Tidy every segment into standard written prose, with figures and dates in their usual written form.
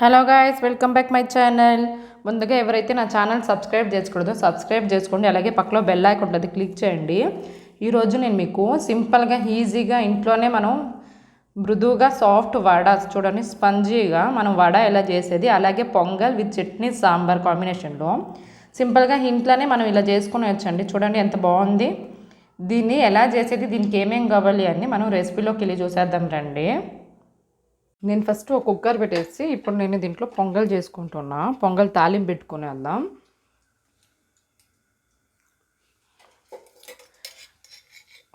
Hello guys, welcome back my channel. ముందుగా ఎవరైతే నా ఛానల్ సబ్స్క్రైబ్ చేసుకోలేదో సబ్స్క్రైబ్ చేసుకోండి. అలాగే పక్కలో బెల్ ఐకాన్ ఉంటుంది, క్లిక్ చేయండి. ఈరోజు నేను మీకు సింపుల్గా ఈజీగా ఇంట్లోనే మనం మృదువుగా సాఫ్ట్ వడ చూడండి, స్పంజీగా మనం వడ ఎలా చేసేది, అలాగే పొంగల్ విత్ చట్నీ సాంబార్ కాంబినేషన్లో సింపుల్గా ఇంట్లోనే మనం ఇలా చేసుకుని వచ్చండి. చూడండి ఎంత బాగుంది. దీన్ని ఎలా చేసేది, దీనికి ఏమేం కావాలి అని మనం రెసిపీలోకి వెళ్ళి చూసేద్దాం రండి. నేను ఫస్ట్ ఒక కుక్కర్ పెట్టేసి ఇప్పుడు నేను దీంట్లో పొంగల్ చేసుకుంటున్నా. పొంగల్ తాలింపు పెట్టుకునేద్దాం.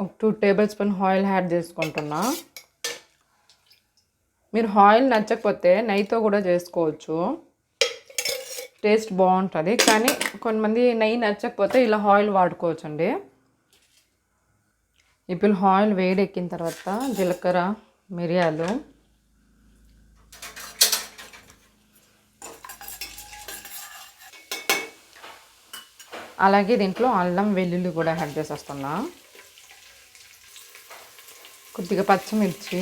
ఒక 2 టేబుల్ స్పూన్ ఆయిల్ యాడ్ చేసుకుంటున్నా. మీరు ఆయిల్ నచ్చకపోతే నెయ్యితో కూడా చేసుకోవచ్చు, టేస్ట్ బాగుంటుంది. కానీ కొంతమంది నెయ్యి నచ్చకపోతే ఇలా ఆయిల్ వాడుకోవచ్చండి. ఇప్పుడు ఆయిల్ వేడెక్కిన తర్వాత జీలకర్ర, మిరియాలు, అలాగే దీంట్లో అల్లం వెల్లుల్లి కూడా యాడ్ చేసేస్తున్నా. కొద్దిగా పచ్చిమిర్చి,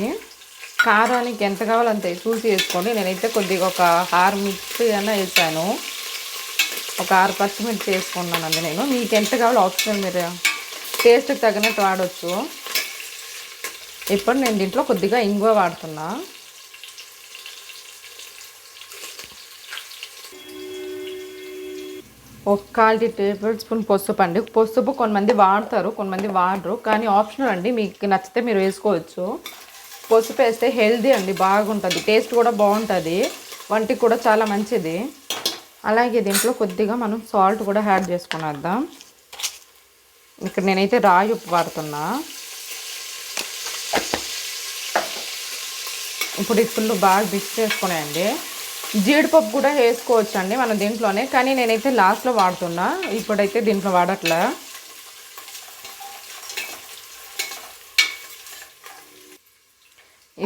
కారానికి ఎంత కావాలో అంతే చూసి వేసుకోండి. నేనైతే కొద్దిగా ఒక 6 మిర్చి అయినా వేసాను, ఒక 6 పచ్చిమిర్చి వేసుకున్నానండి నేను. మీకు ఎంత కావాలో ఆప్షనల్, మీరు టేస్ట్కి తగినట్టు వాడవచ్చు. ఇప్పుడు నేను దీంట్లో కొద్దిగా ఇంగువ వాడుతున్నా. ఒక 1/4 టేబుల్ స్పూన్ పసుపు అండి. పసుపు కొంతమంది వాడతారు, కొంతమంది వాడరు, కానీ ఆప్షనల్ అండి, మీకు నచ్చితే మీరు వేసుకోవచ్చు. పసుపు వేస్తే హెల్దీ అండి, బాగుంటుంది, టేస్ట్ కూడా బాగుంటుంది, వంటికి కూడా చాలా మంచిది. అలాగే దీంట్లో కొద్దిగా మనం సాల్ట్ కూడా యాడ్ చేసుకునేద్దాం. ఇక్కడ నేనైతే రాయి ఉప్పు వాడుతున్నా. ఇప్పుడు ఈ ఫుల్ బాగా మిక్స్ చేసుకునేయండి. జీడిపప్పు కూడా వేసుకోవచ్చు అండి మనం దీంట్లోనే, కానీ నేనైతే లాస్ట్లో వాడుతున్నా, ఇప్పుడైతే దీంట్లో వాడట్లే.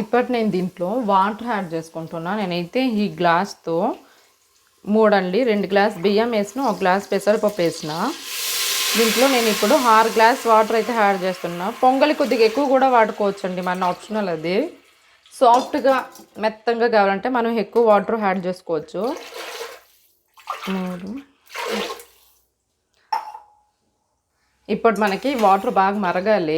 ఇప్పుడు నేను దీంట్లో వాటర్ యాడ్ చేసుకుంటున్నా. నేనైతే ఈ గ్లాస్తో 3 అండి, 2 గ్లాస్ బియ్యం వేసిన, 1 గ్లాస్ పెసరపప్పు వేసిన. దీంట్లో నేను ఇప్పుడు 6 గ్లాస్ వాటర్ అయితే యాడ్ చేస్తున్నా. పొంగలి కొద్దిగా ఎక్కువ కూడా వాడుకోవచ్చు అండి, మన ఆప్షనల్ అది. సాఫ్ట్గా మెత్తంగా కావాలంటే మనం ఎక్కువ వాటర్ యాడ్ చేసుకోవచ్చు. ఇప్పుడు మనకి వాటర్ బాగా మరగాలి.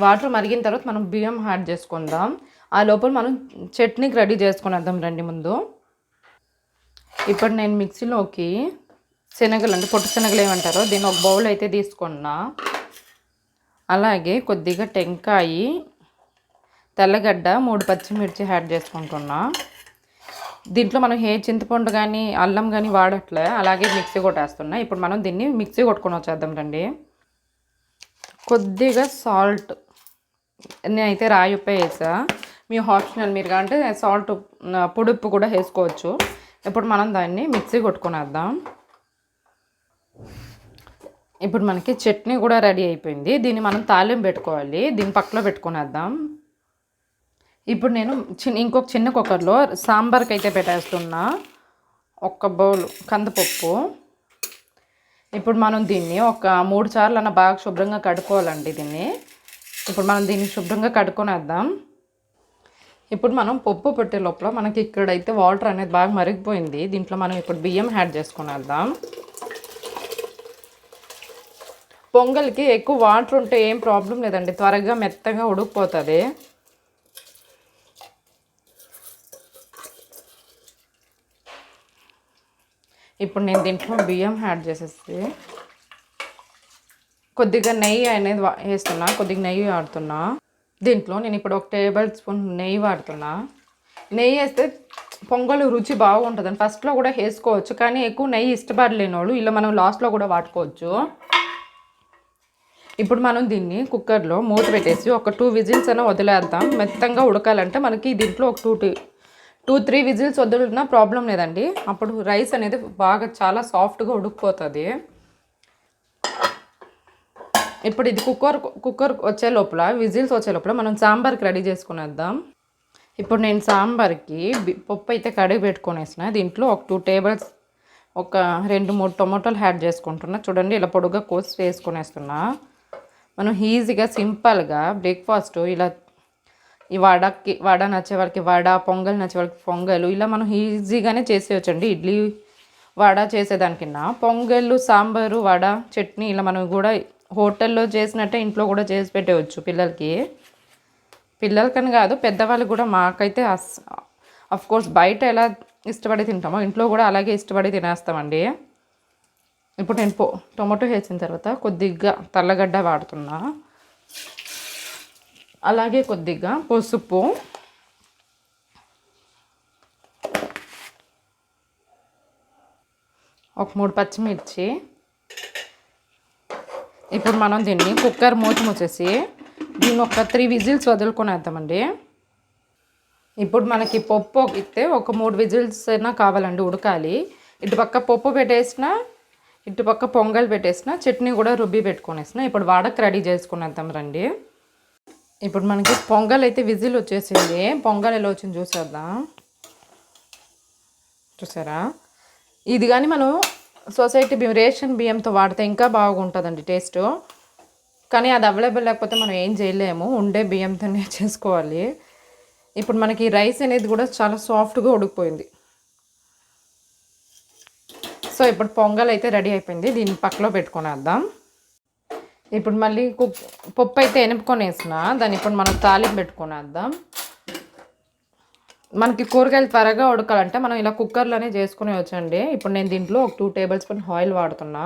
వాటర్ మరిగిన తర్వాత మనం బియ్యం యాడ్ చేసుకుందాం. ఆ లోపల మనం చట్నీకి రెడీ చేసుకునేద్దాం రండి ముందు. ఇప్పుడు నేను మిక్సీలోకి శనగలు అంటే పొట్టు శనగలు ఏమంటారో దీన్ని ఒక బౌల్ అయితే తీసుకున్నా. అలాగే కొద్దిగా టెంకాయ, తెల్లగడ్డ, 3 పచ్చిమిర్చి యాడ్ చేసుకుంటున్నా. దీంట్లో మనం చింతపండు కానీ అల్లం కానీ వాడట్లే, అలాగే మిక్సీ కొట్టేస్తున్నా. ఇప్పుడు మనం దీన్ని మిక్సీ కొట్టుకొని వచ్చేద్దాం రండి. కొద్దిగా సాల్ట్, నేనైతే రాయి ఉప్పు వేసా, మీ ఆప్షనల్, మీరు అంటే సాల్ట్ పొడుపు కూడా వేసుకోవచ్చు. ఇప్పుడు మనం దాన్ని మిక్సీ కొట్టుకునేద్దాం. ఇప్పుడు మనకి చట్నీ కూడా రెడీ అయిపోయింది. దీన్ని మనం తాలింపు పెట్టుకోవాలి, దీన్ని పక్కలో పెట్టుకునేద్దాం. ఇప్పుడు నేను ఇంకొక చిన్న కుక్కర్లో సాంబార్కి అయితే పెట్టేస్తున్నా. 1 బౌల్ కందిపప్పు. ఇప్పుడు మనం దీన్ని ఒక 3 సార్లు అన్న బాగా శుభ్రంగా కడుక్కోవాలండి దీన్ని. ఇప్పుడు మనం దీన్ని శుభ్రంగా కడుక్కొనేద్దాం. ఇప్పుడు మనం పప్పు పెట్టే లోపల మనకి ఇక్కడైతే వాటర్ అనేది బాగా మరిగిపోయింది. దీంట్లో మనం ఇప్పుడు బియ్యం యాడ్ చేసుకునేద్దాం. పొంగల్కి ఎక్కువ వాటర్ ఉంటే ఏం ప్రాబ్లం లేదండి, త్వరగా మెత్తగా ఉడికిపోతుంది. ఇప్పుడు నేను దీంట్లో బియ్యం యాడ్ చేసేసి కొద్దిగా నెయ్యి అనేది వేస్తున్నా, కొద్దిగా నెయ్యి వాడుతున్నా. దీంట్లో నేను ఇప్పుడు 1 టేబుల్ స్పూన్ నెయ్యి వాడుతున్నా. నెయ్యి వేస్తే పొంగల్ రుచి బాగుంటుందని ఫస్ట్లో కూడా వేసుకోవచ్చు, కానీ ఎక్కువ నెయ్యి ఇష్టపడలేని వాళ్ళు ఇలా మనం లాస్ట్లో కూడా వాడుకోవచ్చు. ఇప్పుడు మనం దీన్ని కుక్కర్లో మూత పెట్టేసి ఒక 2 విజిల్స్ అయినా వదిలేద్దాం. మెత్తంగా ఉడకాలంటే మనకి దీంట్లో ఒక 2-3 విజిల్స్ వదిలినా ప్రాబ్లం లేదండి. అప్పుడు రైస్ అనేది బాగా చాలా సాఫ్ట్గా ఉడికిపోతుంది. ఇప్పుడు ఇది కుక్కర్ వచ్చే లోపల, విజిల్స్ వచ్చే లోపల మనం సాంబార్కి రెడీ చేసుకునేద్దాం. ఇప్పుడు నేను సాంబార్కి పప్పు అయితే కడిగి పెట్టుకునేసిన. దీంట్లో ఒక 2 టేబుల్స్, ఒక 2-3 టొమాటోలు యాడ్ చేసుకుంటున్నా. చూడండి ఇలా పొడుగ్గా కోసి వేసుకునేస్తున్నా. మనం ఈజీగా సింపుల్గా బ్రేక్ఫాస్ట్ ఇలా ఈ వడ నచ్చే వాళ్ళకి వడ, పొంగల్ నచ్చే వాళ్ళకి పొంగల్, ఇలా మనం ఈజీగానే చేసేయచ్చండి. ఇడ్లీ వడ చేసేదానికన్నా పొంగల్, సాంబారు, వడ, చట్నీ ఇలా మనం కూడా హోటల్లో చేసినట్టే ఇంట్లో కూడా చేసి పెట్టవచ్చు పిల్లలకని కాదు పెద్దవాళ్ళకి కూడా. మాకైతే కోర్స్ బయట ఎలా ఇష్టపడి తింటామో ఇంట్లో కూడా అలాగే ఇష్టపడి తినేస్తామండి. ఇప్పుడు నేను టొమాటో వేసిన తర్వాత కొద్దిగా తెల్లగడ్డ వాడుతున్నా, అలాగే కొద్దిగా పసుపు, ఒక 3 పచ్చిమిర్చి. ఇప్పుడు మనం దీన్ని కుక్కర్ మూసేసి దీన్ని ఒక 3 విజిల్స్ వదులుకొనేద్దామండి. ఇప్పుడు మనకి పప్పు ఇస్తే ఒక 3 విజిల్స్ అయినా కావాలండి, ఉడకాలి. ఇటుపక్క పప్పు పెట్టేసిన, ఇటుపక్క పొంగల్ పెట్టేసిన, చట్నీ కూడా రుబ్బి పెట్టుకునేసిన. ఇప్పుడు వాడకు రెడీ చేసుకునేద్దాం రండి. ఇప్పుడు మనకి పొంగల్ అయితే విజిల్ వచ్చేసింది. పొంగల్ ఎలా వచ్చింది చూసేద్దాం. చూసారా, ఇది కానీ మనం సొసైటీ బియ్యం, రేషన్ బియ్యంతో వాడితే ఇంకా బాగుంటుందండి టేస్ట్. కానీ అది అవైలబుల్ లేకపోతే మనం ఏం చేయలేము, ఉండే బియ్యంతోనే చేసుకోవాలి. ఇప్పుడు మనకి రైస్ అనేది కూడా చాలా సాఫ్ట్గా ఉడికిపోయింది. సో ఇప్పుడు పొంగల్ అయితే రెడీ అయిపోయింది. దీన్ని పక్కలో పెట్టుకునేద్దాం. ఇప్పుడు మళ్ళీ పప్పు అయితే ఎనుపుకొని వేసిన దాన్ని ఇప్పుడు మనం తాలింపు పెట్టుకునేద్దాం. మనకి కూరగాయలు త్వరగా ఉడకాలంటే మనం ఇలా కుక్కర్లోనే చేసుకుని వచ్చండి. ఇప్పుడు నేను దీంట్లో ఒక 2 టేబుల్ స్పూన్ ఆయిల్ వాడుతున్నా.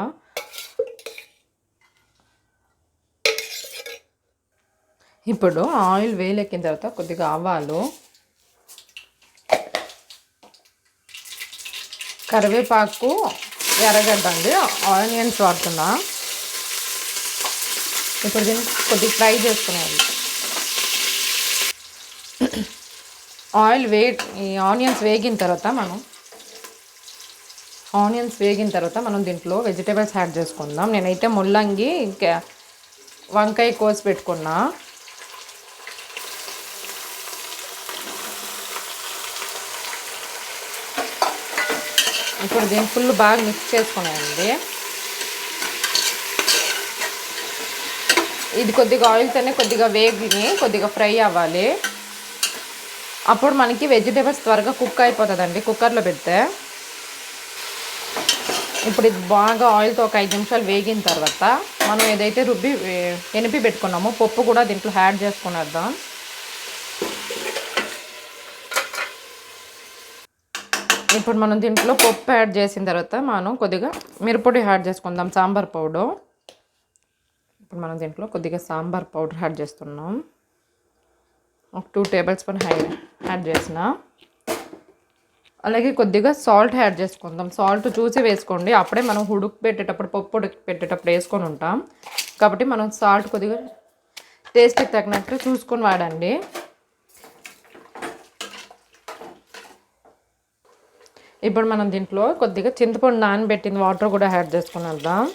ఇప్పుడు ఆయిల్ వేలెక్కిన తర్వాత కొద్దిగా ఆవాలు, కరివేపాకు, ఎర్రగడ్డ అండి, ఆనియన్స్ వాడుతున్నా. ఇప్పుడు దీన్ని కొద్దిగా ఫ్రై చేసుకునేది. ఈ ఆనియన్స్ వేగిన తర్వాత మనం దీంట్లో వెజిటేబుల్స్ యాడ్ చేసుకుందాం. నేనైతే ముల్లంగి, వంకాయ కోసి పెట్టుకున్నా. ఇప్పుడు దీన్ని ఫుల్ బాగా మిక్స్ చేసుకున్నానండి. ఇది కొద్దిగా ఆయిల్తోనే కొద్దిగా కొద్దిగా ఫ్రై అవ్వాలి. అప్పుడు మనకి వెజిటేబుల్స్ త్వరగా కుక్ అయిపోతుందండి కుక్కర్లో పెడితే. ఇప్పుడు ఇది బాగా ఆయిల్తో ఒక 5 నిమిషాలు వేగిన తర్వాత మనం ఏదైతే ఎనిపి పెట్టుకున్నామో పప్పు కూడా దీంట్లో యాడ్ చేసుకునేద్దాం. ఇప్పుడు మనం దీంట్లో పప్పు యాడ్ చేసిన తర్వాత మనం కొద్దిగా మిరప్పొడి యాడ్ చేసుకుందాం, సాంబార్ పౌడర్. ఇప్పుడు మనం దీంట్లో కొద్దిగా సాంబార్ పౌడర్ యాడ్ చేస్తున్నాం. ఒక 2 టేబుల్ స్పూన్ యాడ్ చేసిన. అలాగే కొద్దిగా సాల్ట్ యాడ్ చేసుకుందాం. సాల్ట్ చూసి వేసుకోండి, అప్పుడే మనం పప్పు ఉడికి పెట్టేటప్పుడు వేసుకొని ఉంటాం కాబట్టి మనం సాల్ట్ కొద్దిగా టేస్ట్కి తగినట్టు చూసుకొని వాడండి. ఇప్పుడు మనం దీంట్లో కొద్దిగా చింతపండు నానబెట్టిన వాటర్ కూడా యాడ్ చేసుకుని వెళ్దాం.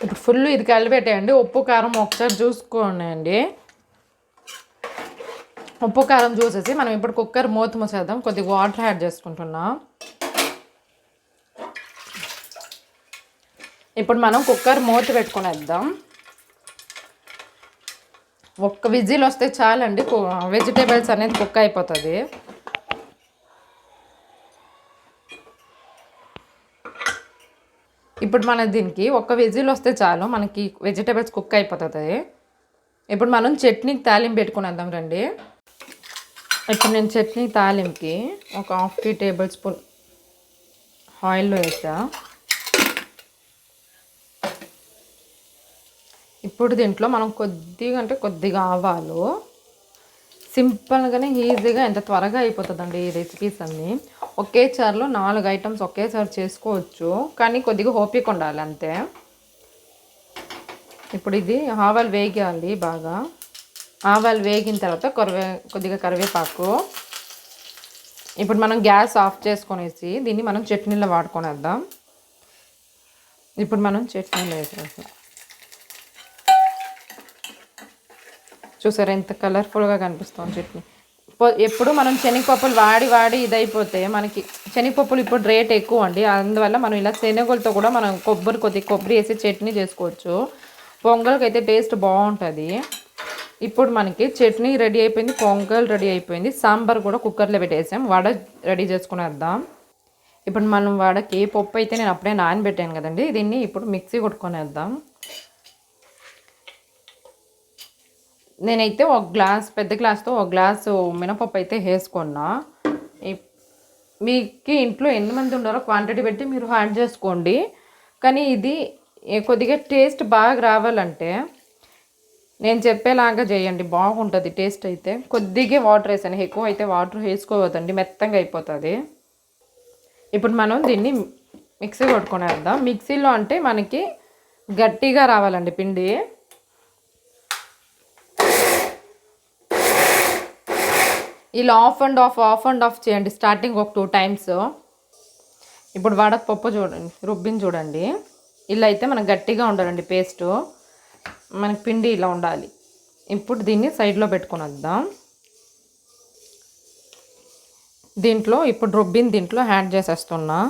ఇప్పుడు ఫుల్ ఇది కలిపెట్టేయండి. ఉప్పు కారం ఒకసారి చూసుకోండి. ఉప్పు కారం చూసేసి మనం ఇప్పుడు కుక్కర్ మూసేద్దాం. కొద్దిగా వాటర్ యాడ్ చేసుకుంటున్నాం. ఇప్పుడు మనం కుక్కర్ మూత పెట్టుకునేద్దాం. ఒక్క విజిల్ వస్తే చాలండి, వెజిటేబుల్స్ అనేది కుక్ అయిపోతుంది. ఇప్పుడు మన దీనికి ఒక్క విజిల్ వస్తే చాలు, మనకి వెజిటేబుల్స్ కుక్ అయిపోతుంది. ఇప్పుడు మనం చట్నీకి తాలింపు పెట్టుకునేద్దాం రండి. ఇప్పుడు నేను చట్నీ తాలింపుకి ఒక 1/2 టేబుల్ స్పూన్ ఆయిల్లో వేసా. ఇప్పుడు దీంట్లో మనం కొద్దిగా ఆవాలు, సింపుల్గానే ఈజీగా ఎంత త్వరగా అయిపోతుందండి ఈ రెసిపీస్ అన్నీ. ఒకేసారిలో 4 ఐటమ్స్ ఒకేసారి చేసుకోవచ్చు, కానీ కొద్దిగా ఓపిక ఉండాలి అంతే. ఇప్పుడు ఇది ఆవాలు వేగాలి బాగా. ఆవాలు వేగిన తర్వాత కొద్దిగా కరివేపాకు. ఇప్పుడు మనం గ్యాస్ ఆఫ్ చేసుకొనేసి దీన్ని మనం చట్నీలో వాడుకొనేద్దాం. ఇప్పుడు మనం చట్నీలో వేసేస్తాం. చూసారా ఎంత కలర్ఫుల్గా కనిపిస్తుంది చట్నీ. ఎప్పుడు మనం శనగపప్పులు వాడి ఇదైపోతే మనకి శనగపప్పులు ఇప్పుడు రేట్ ఎక్కువ అండి, అందువల్ల మనం ఇలా శనగలతో కూడా మనం కొబ్బరి వేసి చట్నీ చేసుకోవచ్చు. పొంగల్కి అయితే టేస్ట్ బాగుంటుంది. ఇప్పుడు మనకి చట్నీ రెడీ అయిపోయింది, పొంగల్ రెడీ అయిపోయింది, సాంబార్ కూడా కుక్కర్లో పెట్టేసాం. వడ రెడీ చేసుకునేద్దాం. ఇప్పుడు మనం వడకి పప్పు అయితే నేను అప్పుడే నానబెట్టాను కదండి, దీన్ని ఇప్పుడు మిక్సీ కొట్టుకునేద్దాం. నేనైతే పెద్ద గ్లాస్తో ఒక గ్లాసు మినపప్పు అయితే వేసుకున్నా. మీకు ఇంట్లో ఎంతమంది ఉన్నారో క్వాంటిటీ పెట్టి మీరు యాడ్ చేసుకోండి. కానీ ఇది కొద్దిగా టేస్ట్ బాగా రావాలంటే నేను చెప్పేలాగా చేయండి, బాగుంటుంది టేస్ట్. అయితే కొద్దిగా వాటర్ వేసాను, ఎక్కువ అయితే వాటర్ వేసుకోవద్దండి, మెత్తంగా అయిపోతుంది. ఇప్పుడు మనం దీన్ని మిక్సీ కొట్టుకునేద్దాం. మిక్సీలో అంటే మనకి గట్టిగా రావాలండి పిండి. ఇలా ఆఫ్ అండ్ ఆఫ్ చేయండి స్టార్టింగ్ ఒక 2 times. ఇప్పుడు వడపప్పు చూడండి, రుబ్బిని చూడండి, ఇలా అయితే మనకు గట్టిగా ఉండాలండి పేస్ట్, మనకి పిండి ఇలా ఉండాలి. ఇప్పుడు దీన్ని సైడ్లో పెట్టుకొని వద్దాం. దీంట్లో ఇప్పుడు రుబ్బిని దీంట్లో యాడ్ చేసేస్తున్నా.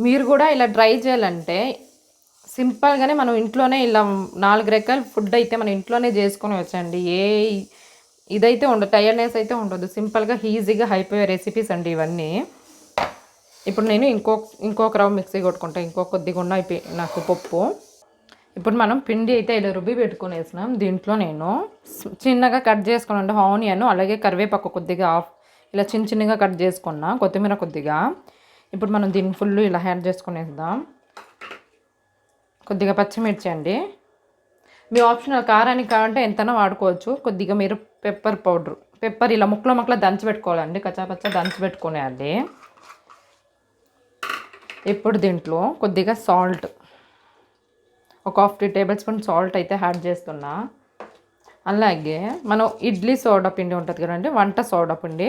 మీరు కూడా ఇలా ట్రై చేయాలంటే సింపుల్గానే మనం ఇంట్లోనే ఇలా 4 రకాల ఫుడ్ అయితే మనం ఇంట్లోనే చేసుకొని వచ్చండి. ఇదైతే ఉండదు, టైర్డ్నెస్ అయితే ఉండదు. సింపుల్గా ఈజీగా అయిపోయే రెసిపీస్ అండి ఇవన్నీ. ఇప్పుడు నేను ఇంకొక రవ్వ మిక్సీ కొట్టుకుంటాను, కొద్దిగా అయిపోయి నాకు పప్పు. ఇప్పుడు మనం పిండి అయితే ఇలా రుబ్బి పెట్టుకునేసినాం. దీంట్లో నేను చిన్నగా కట్ చేసుకున్నాను ఆనియన్, అలాగే కరివేపాకు కొద్దిగా ఇలా చిన్నగా కట్ చేసుకున్నా, కొత్తిమీర కొద్దిగా. ఇప్పుడు మనం దీన్ని ఫుల్ ఇలా యాడ్ చేసుకునేద్దాం. కొద్దిగా పచ్చిమిర్చి అండి, మీ ఆప్షనల్ కారానికి కావాలంటే ఎంతైనా వాడుకోవచ్చు. కొద్దిగా మీరు పెప్పర్ ఇలా ముక్కలు దంచి పెట్టుకోవాలండి, కచ్చాపచ్చా దంచి పెట్టుకునేయాలి. ఇప్పుడు దీంట్లో కొద్దిగా సాల్ట్, ఒక 1/2 tablespoon సాల్ట్ అయితే యాడ్ చేస్తున్నా. అలాగే మనం ఇడ్లీ సోడా పిండి ఉంటుంది కదండి, వంట సోడా పిండి,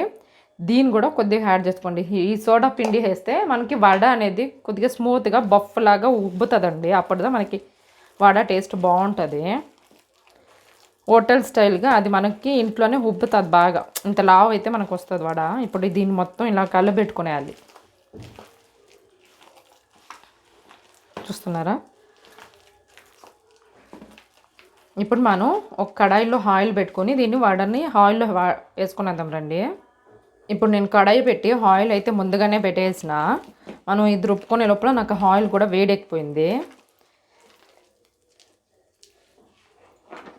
దీన్ని కూడా కొద్దిగా యాడ్ చేసుకోండి. ఈ సోడా పిండి వేస్తే మనకి వడ అనేది కొద్దిగా స్మూత్గా బఫ్ లాగా ఉబ్బుతుందండి, అప్పుడుదా మనకి వడ టేస్ట్ బాగుంటుంది. హోటల్ స్టైల్గా అది మనకి ఇంట్లోనే ఉబ్బుతుంది బాగా, ఇంత లావు అయితే మనకు వస్తుంది వడ. ఇప్పుడు దీన్ని మొత్తం ఇలా కలబెట్టుకునేయాలి. చూస్తున్నారా? ఇప్పుడు మనం ఒక కడాయిలో ఆయిల్ పెట్టుకొని దీన్ని వడని ఆయిల్లో వేసుకునేద్దాం రండి. ఇప్పుడు నేను కడాయి పెట్టి ఆయిల్ అయితే ముందుగానే పెట్టేసిన, మనం ఇది రుబ్బుకునే లోపల నాకు ఆయిల్ కూడా వేడెక్కిపోయింది.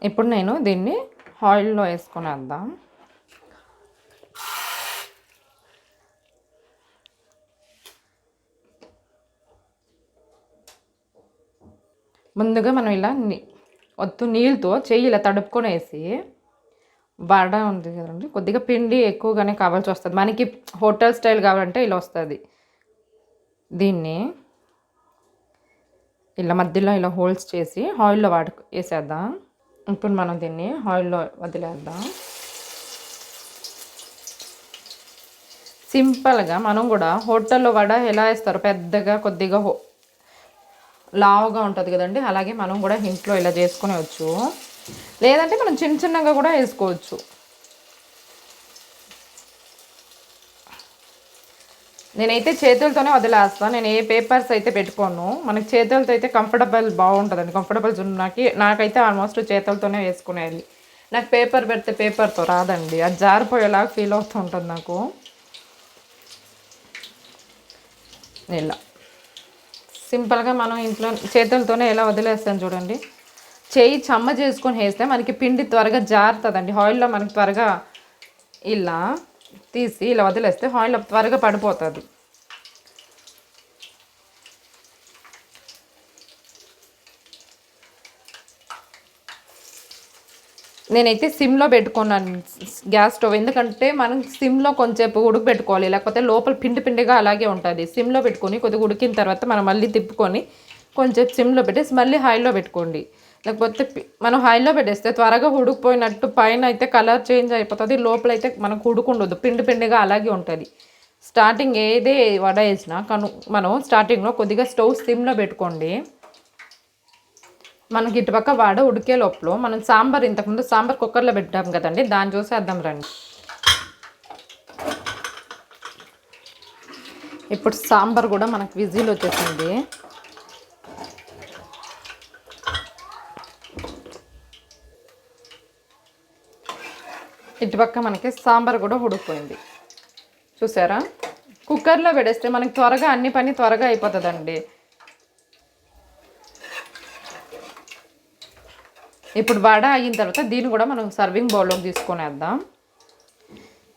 ఇప్పుడు నేను దీన్ని ఆయిల్లో వేసుకునేద్దాం. ముందుగా మనం ఇలా నీళ్ళతో చెయ్యి ఇలా తడుపుకొనేసి, వడ ఉంది కదండి, కొద్దిగా పిండి ఎక్కువగానే కావాల్సి వస్తుంది మనకి. హోటల్ స్టైల్ కావాలంటే ఇలా వస్తుంది. దీన్ని ఇలా మధ్యలో ఇలా హోల్స్ చేసి ఆయిల్లో వేసేద్దాం. ఇప్పుడు మనం దీన్ని ఆయిల్లో వదిలేద్దాం. సింపుల్గా మనం కూడా హోటల్లో వడ ఎలా వేస్తారో, పెద్దగా కొద్దిగా లావుగా ఉంటుంది కదండి, అలాగే మనం కూడా ఇంట్లో ఇలా చేసుకునేవచ్చు. లేదంటే మనం చిన్నగా కూడా వేసుకోవచ్చు. నేనైతే చేతులతోనే వదిలేస్తాను, నేను ఏ పేపర్స్ అయితే పెట్టుకోను. మనకి చేతులతో అయితే కంఫర్టబుల్ బాగుంటుందండి, కంఫర్టబుల్ నాకైతే ఆల్మోస్ట్ చేతులతోనే వేసుకునేది. నాకు పేపర్ పెడితే పేపర్తో రాదండి, అది జారిపోయేలాగా ఫీల్ అవుతూ ఉంటుంది నాకు. ఇలా సింపుల్గా మనం ఇంట్లో చేతులతోనే ఎలా వదిలేస్తాను చూడండి. చేయి చెమ్మ చేసుకొని వేస్తే మనకి పిండి త్వరగా జారుతుందండి. ఆయిల్లో మనకి త్వరగా ఇలా తీసి ఇలా వదిలేస్తే ఆయిల్లో త్వరగా పడిపోతుంది. నేనైతే సిమ్లో పెట్టుకున్నాను గ్యాస్ స్టవ్, ఎందుకంటే మనం సిమ్లో కొంచెంసేపు ఉడకబెట్టుకోవాలి, లేకపోతే లోపల పిండిగా అలాగే ఉంటుంది. సిమ్లో పెట్టుకొని కొద్దిగా ఉడికిన తర్వాత మనం మళ్ళీ తిప్పుకొని కొంచెం సిమ్లో పెట్టేసి మళ్ళీ హైలో పెట్టుకోండి. లేకపోతే మనం హైలో పెట్టేస్తే త్వరగా ఉడికిపోయినట్టు పైన అయితే కలర్ చేంజ్ అయిపోతుంది, లోపల అయితే మనకు ఉడుకుండదు, పిండిగా అలాగే ఉంటుంది. స్టార్టింగ్ ఏదే వడ వేసినా మనం స్టార్టింగ్లో కొద్దిగా స్టవ్ సిమ్లో పెట్టుకోండి. మనకి ఇటుపక్క వడ ఉడికే లోపల మనం ఇంతకుముందు సాంబార్ కుక్కర్లో పెట్టాం కదండి, దాన్ని చూసేద్దాం రండి. ఇప్పుడు సాంబార్ కూడా మనకు విజిల్ వచ్చేసింది. ఇటుపక్క మనకి సాంబార్ కూడా ఉడికిపోయింది. చూసారా, కుక్కర్లో పెడేస్తే మనకి త్వరగా అన్ని పని త్వరగా అయిపోతుందండి. ఇప్పుడు వడ అయిన తర్వాత దీన్ని కూడా మనం సర్వింగ్ బౌల్లోకి తీసుకొనేద్దాం.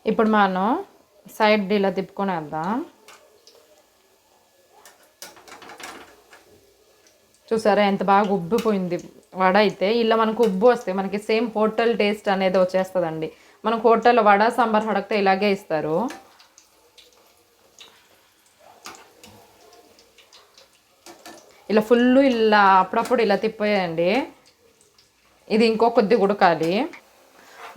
ఇప్పుడు మనం సైడ్ ఇలా తిప్పుకొనేద్దాం. చూసారా ఎంత బాగా ఉబ్బిపోయింది వడ అయితే. ఇలా మనకు ఉబ్బు వస్తే మనకి సేమ్ హోటల్ టేస్ట్ అనేది వచ్చేస్తుందండి. మనకు హోటల్లో వడ సాంబార్ అడిగితే ఇలాగే ఇస్తారు. ఇలా ఫుల్ ఇలా అప్పుడప్పుడు ఇలా తిప్పేయండి. ఇది ఇంకో కొద్ది ఉడకాలి.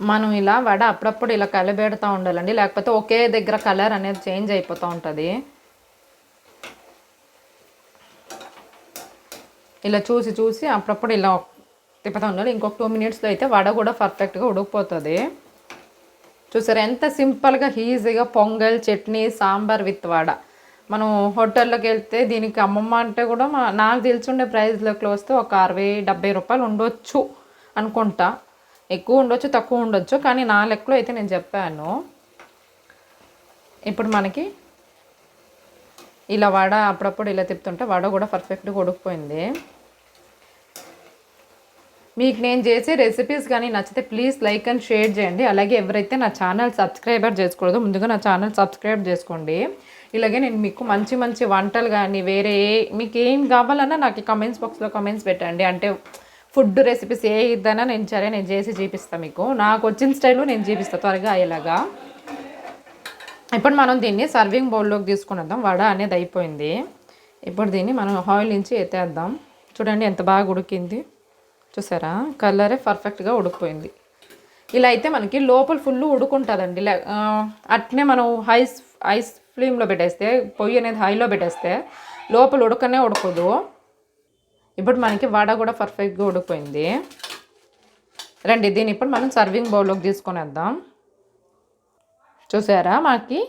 మనం ఇలా వడ అప్పుడప్పుడు ఇలా కలబెడుతూ ఉండాలండి, లేకపోతే ఒకే దగ్గర కలర్ అనేది చేంజ్ అయిపోతూ ఉంటుంది. ఇలా చూసి చూసి అప్పుడప్పుడు ఇలా తిప్పుతూ ఉండాలి. ఇంకొక 2 మినిట్స్లో అయితే వడ కూడా పర్ఫెక్ట్గా ఉడికిపోతుంది. చూసారా ఎంత సింపుల్గా ఈజీగా పొంగల్, చట్నీ, సాంబార్ విత్ వడ. మనం హోటల్లోకి వెళ్తే దీనికి అమ్మమ్మ అంటే కూడా నాకు తెలిసి ప్రైస్లోకి వస్తే ఒక 60-70 రూపాయలు ఉండొచ్చు అనుకుంటా. ఎక్కువ ఉండొచ్చు, తక్కువ ఉండొచ్చు, కానీ నా లెక్కలో అయితే నేను చెప్పాను. ఇప్పుడు మనకి ఇలా వడ అప్పుడప్పుడు ఇలా తిప్పుతుంటే వడ కూడా పర్ఫెక్ట్గా ఉడికిపోయింది. మీకు నేను చేసే రెసిపీస్ కానీ నచ్చితే ప్లీజ్ లైక్ అండ్ షేర్ చేయండి. అలాగే ఎవరైతే నా ఛానల్ సబ్స్క్రైబర్ చేసుకోలేదో ముందుగా నా ఛానల్ సబ్స్క్రైబ్ చేసుకోండి. ఇలాగే నేను మీకు మంచి మంచి వంటలు కానీ వేరే మీకు ఏం కావాలన్నా నాకు కమెంట్స్ బాక్స్లో కమెంట్స్ పెట్టండి. అంటే ఫుడ్ రెసిపీస్ ఏ ఇద్దైనా నేను చేసి చూపిస్తాను. మీకు నాకు వచ్చిన స్టైల్లో నేను చూపిస్తాను త్వరగా అయ్యేలాగా. ఇప్పుడు మనం దీన్ని సర్వింగ్ బౌల్లోకి తీసుకుని వద్దాం. వడ అనేది అయిపోయింది. ఇప్పుడు దీన్ని మనం ఆయిల్ నుంచి ఎత్తేద్దాం. చూడండి ఎంత బాగా ఉడికింది. చూసారా, కలరే పర్ఫెక్ట్గా ఉడికిపోయింది. ఇలా అయితే మనకి లోపల ఫుల్ ఉడుకుంటుందండి. అట్నే మనం ఐస్ ఫ్లేమ్లో పెట్టేస్తే, పొయ్యి అనేది హైలో పెట్టేస్తే లోపల ఉడకనే ఉడకదు. ఇప్పుడు మనకి వడ కూడా పర్ఫెక్ట్గా ఉడికిపోయింది. రండి దీన్ని ఇప్పుడు మనం సర్వింగ్ బౌల్లోకి తీసుకొనేద్దాం. చూసారా, మనకి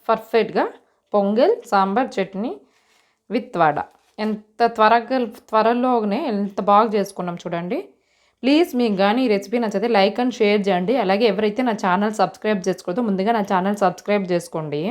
పర్ఫెక్ట్గా పొంగల్, సాంబార్, చట్నీ విత్ వడ ఎంత త్వరలోనే ఎంత బాగా చేసుకున్నాం చూడండి. ప్లీజ్ మీకు కానీ ఈ రెసిపీ నచ్చితే లైక్ అండ్ షేర్ చేయండి. అలాగే ఎవరైతే నా ఛానల్ సబ్స్క్రైబ్ చేసుకోవద్దో ముందుగా నా ఛానల్ సబ్స్క్రైబ్ చేసుకోండి.